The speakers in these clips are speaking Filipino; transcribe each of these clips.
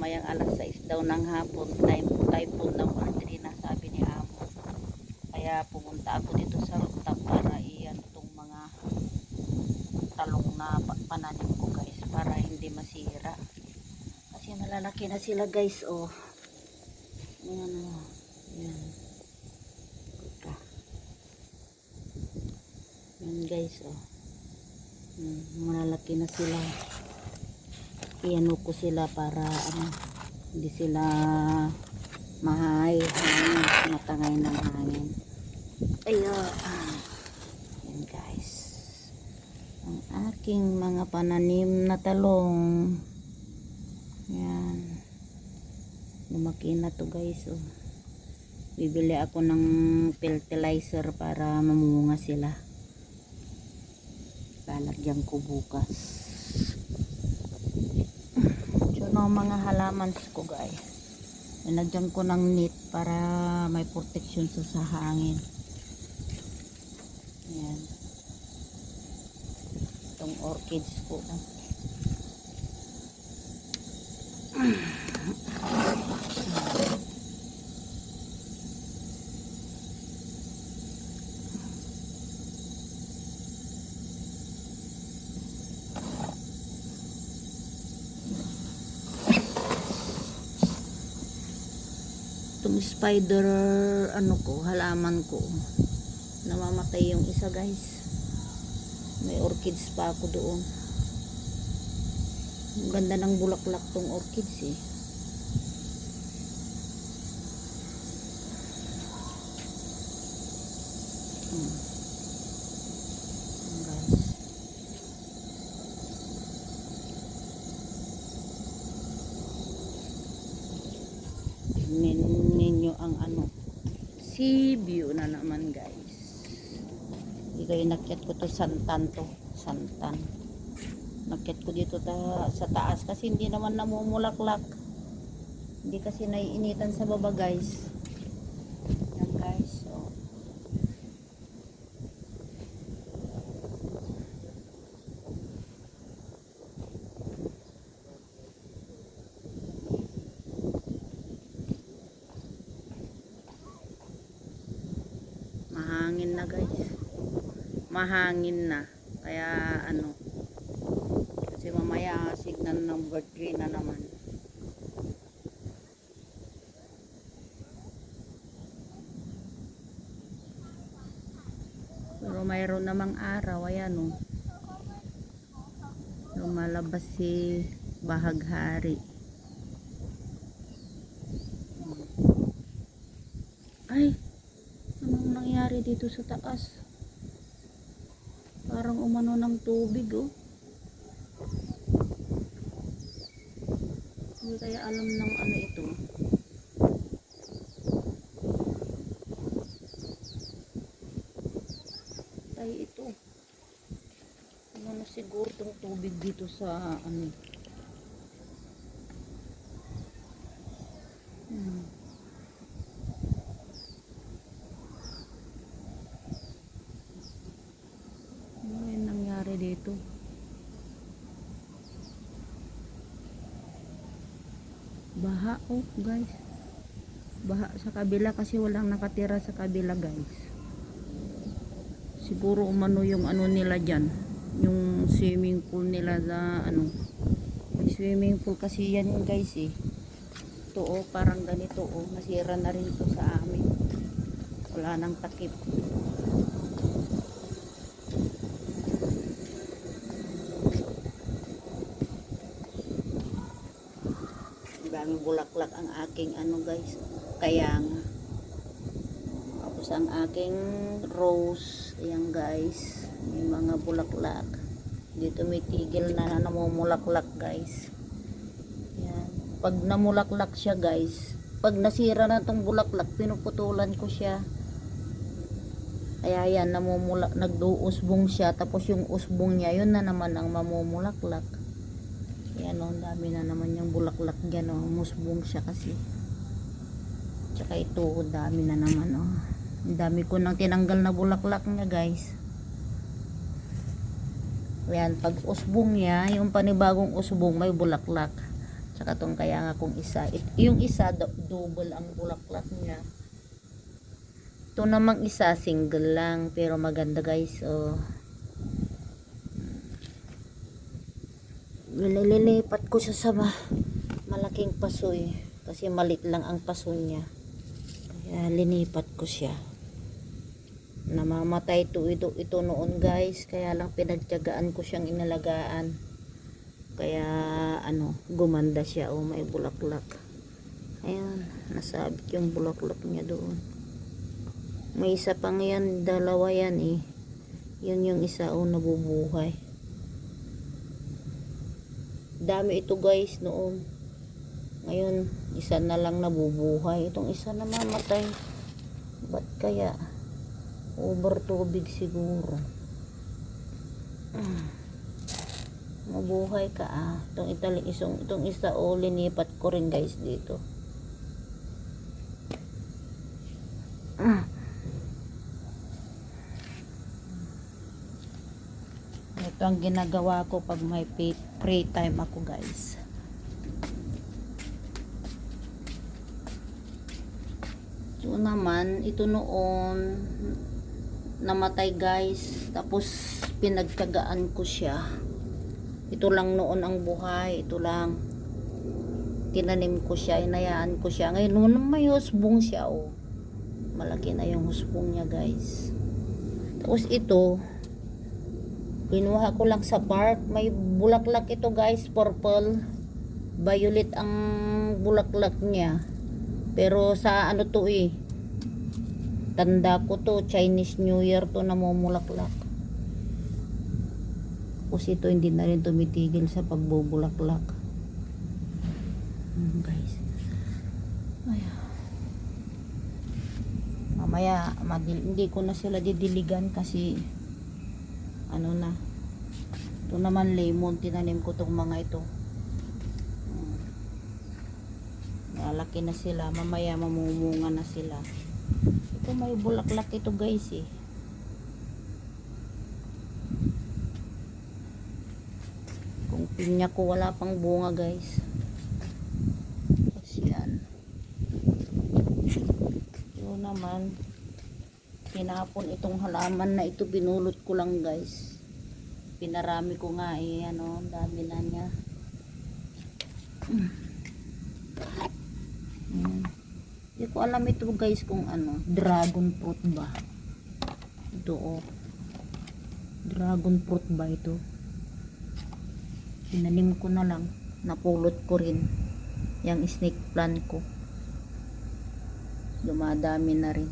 mamayang alas 6 daw ng hapon, typhoon daw Audrina, sabi ni amo. Kaya pumunta ako dito sa rooftop para iyan itong mga talong na pananim ko guys, para hindi masira. Kasi malalaki na sila guys, oh. Ayan, oh. Ayan. Ayan guys, oh. Malalaki na sila. Iyan ko sila para hindi sila matangay ng hangin. Ayan. Ayan guys, ang aking mga pananim na talong. Ayan, lumaki na to guys, oh. Bibili ako ng fertilizer para mamunga sila. Lalagyan ko bukas. So no, mga halaman ko guys, nilagyan ko ng net para may protection sa hangin. Ayan, itong orchids ko. Itong spider halaman ko, namamatay yung isa guys. May orchids pa ako doon. Ang ganda ng bulaklak tong orchids eh. Ninyo ang sea view na naman guys. Hindi kayo nakyat ko to santan. Nakyat ko dito sa taas kasi hindi naman namumulaklak. Hindi kasi naiinitan sa baba guys. Yan guys, so mahangin na guys, mahangin na, kaya kasi mamaya signal ng birthday na naman. Pero mayroon namang araw. Ayan oh, lumalabas si bahaghari. Ay, anong nangyari dito sa taas? Parang umano ng tubig oh. Hindi kaya alam ng ito. Ay ito. Umano siguro tong tubig dito sa dito. Baha oh guys. Baha sa kabila kasi walang nakatira sa kabila guys. Siguro umano yung nila dyan. Yung swimming pool nila sa may swimming pool kasi yan guys eh. Ito oh, parang ganito oh. Nasira na rin ito sa amin. Wala nang takip. Daming bulaklak ang aking guys, kaya nga. Tapos ang aking rose, ayan guys, may mga bulaklak dito, may tigil na namumulaklak guys. Ayan. Pag namulaklak siya guys, pag nasira na tong bulaklak, pinuputulan ko siya. Kaya yan, nagduusbong siya, tapos yung usbong niya, yun na naman ang mamumulaklak. Ayan o, dami na naman yung bulaklak dyan o, musbong siya kasi. Tsaka ito o, dami na naman o. Ang dami ko nang tinanggal na bulaklak niya guys. Ayan, pag usbong niya, yung panibagong usbong may bulaklak. Saka tong kaya nga kung isa, yung isa double ang bulaklak niya. Ito namang isa single lang pero maganda guys. Oh. Nililipat ko siya sa malaking pasoy kasi malit lang ang paso niya. Kaya linipat ko siya. Namamatay ito noon guys, kaya lang pinagtiyagaan ko siyang inalagaan. Kaya gumanda siya. Oh, may bulaklak. Ayan, nasabit yung bulaklak niya doon. May isa pang yan, dalawa yan eh. Yun yung isa nabubuhay. Dami ito guys noon. Ngayon, isa na lang nabubuhay. Itong isa na mamatay. Ba't kaya? Over tubig siguro. Mabuhay ka ah. Itong isa linipat ko rin guys dito. Ito ang ginagawa ko pag may free time ako guys. So naman, ito noon namatay guys. Tapos pinagtagaan ko siya. Ito lang noon ang buhay. Ito lang. Tinanim ko siya. Inayaan ko siya. Ngayon noon may husbong siya. Oh. Malaki na yung husbong niya guys. Tapos ito kinuha ko lang sa park. May bulaklak ito guys, purple. Violet ang bulaklak niya. Pero sa to tanda ko to, Chinese New Year to namumulaklak. Tapos ito hindi na rin tumitigil sa pagbubulaklak. Guys. Mamaya, hindi ko na sila didiligan kasi na ito naman lemon, tinanim ko tong mga ito. Lalaki na sila, mamaya mamumunga na sila. Ito may bulaklak ito guys eh. Kung pinya ko wala pang bunga guys. Kasi yan. Ito naman tinapon itong halaman na ito, binulot ko lang guys. Pinarami ko nga eh, dami na niya. Hindi ko alam ito guys kung dragon fruit ba. Ito oh. Dragon fruit ba ito? Sinanim ko na lang, napulot ko rin yung snake plant ko. Dumadami na rin.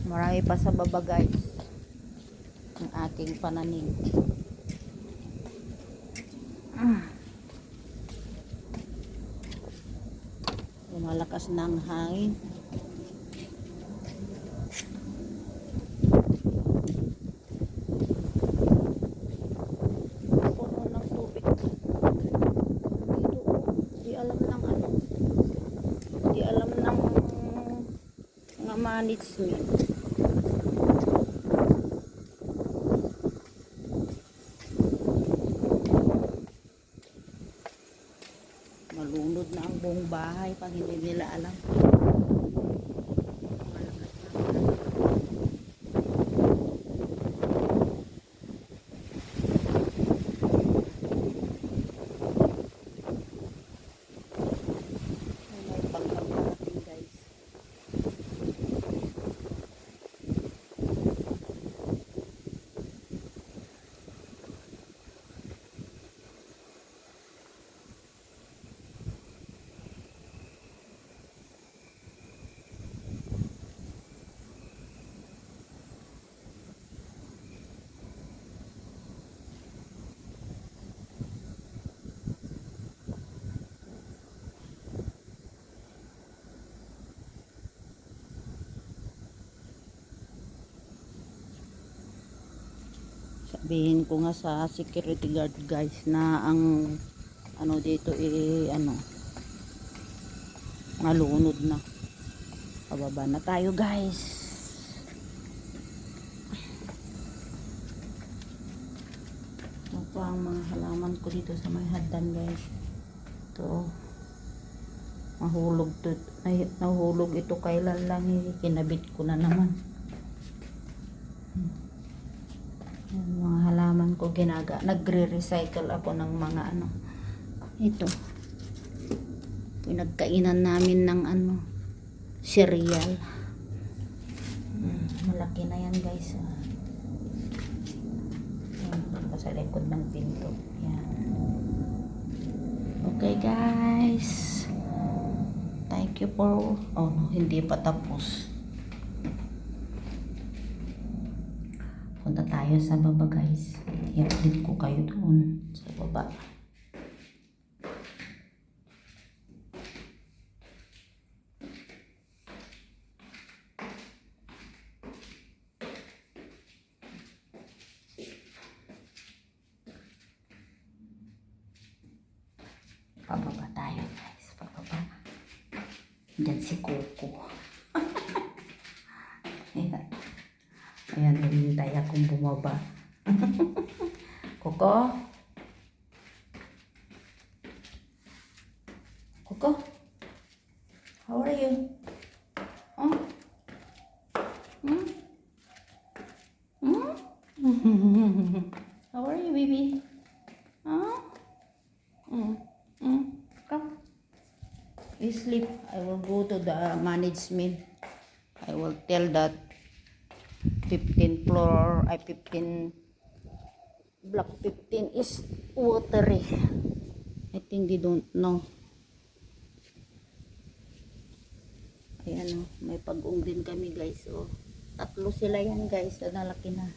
Marami pa sa baba guys ang aking pananim. Lumalakas na ang hangin. Puno ng tubig dito. Di alam ng di alam ng mga management. Malunod na ang buong bahay pag hindi nila alam. May pagkakarating guys. Sabihin ko nga sa security guard guys na ang dito malunod na. Pababa na tayo guys. Ito ang mga halaman ko dito sa may hagdan guys. Ito. Nahulog ito kailan lang kinabit ko na naman. Yung mga halaman ko nagre-recycle ako ng mga ano. Ito. Pinagkainan namin ng ano, cereal. Malaki na yan guys. Sa likod ng pinto. Yan. Okay guys. Thank you for... Oh no, hindi pa tapos. Punta tayo sa baba guys. I-update ko kayo doon sa baba. Pababa tayo guys, pababa. Diyan si Coco. Ayan, hinintay akong bumaba. Coco? Coco? How are you? Oh? Hmm? Hmm? How are you, baby? Huh? Come. You sleep. I will go to the management. I will tell that 15 floor, 15 block 15 is watery. I think they don't know. Ayan o, may pag-ung din kami guys. So, tatlo sila yan guys. Nalaki na.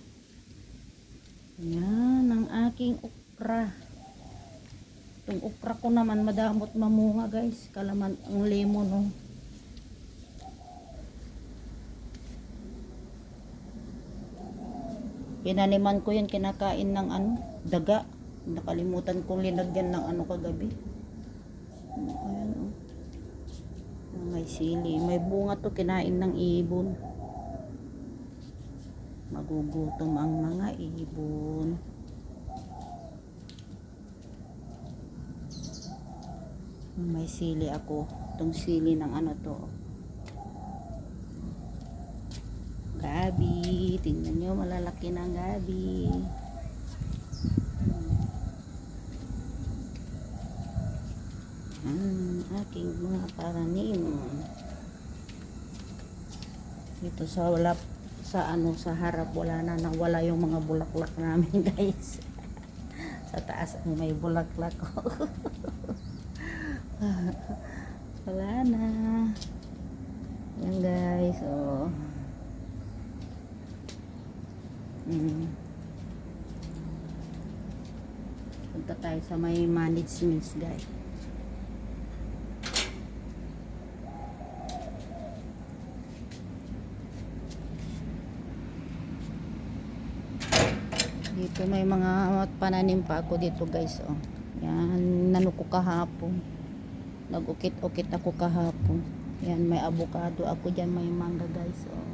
Ayan ang aking okra. Itong okra ko naman madamot mamunga guys. Kalaman ang lemon oh. Pinaniman ko yan, kinakain ng ano, daga. Nakalimutan kong linagyan ng ano kagabi. Ayan oh. May sili. May bunga to, kinain ng ibon. Magugutom ang mga ibon. May sili ako. Itong sili ng ano to. Gabi. Tingnan nyo, malalaki ng gabi. Aking mga paranim. Dito sa sa harap wala na, nawala yung mga bulaklak namin guys. Sa taas ang may bulaklak ko. Wala na. Yan guys, oh. Punta tayo sa may management guys. Dito may mga pananim pa ako dito guys oh. Yan, nanuko kahapon. Nag-ukit-ukit ako kahapon. Yan, may avocado ako diyan, may mangga guys oh.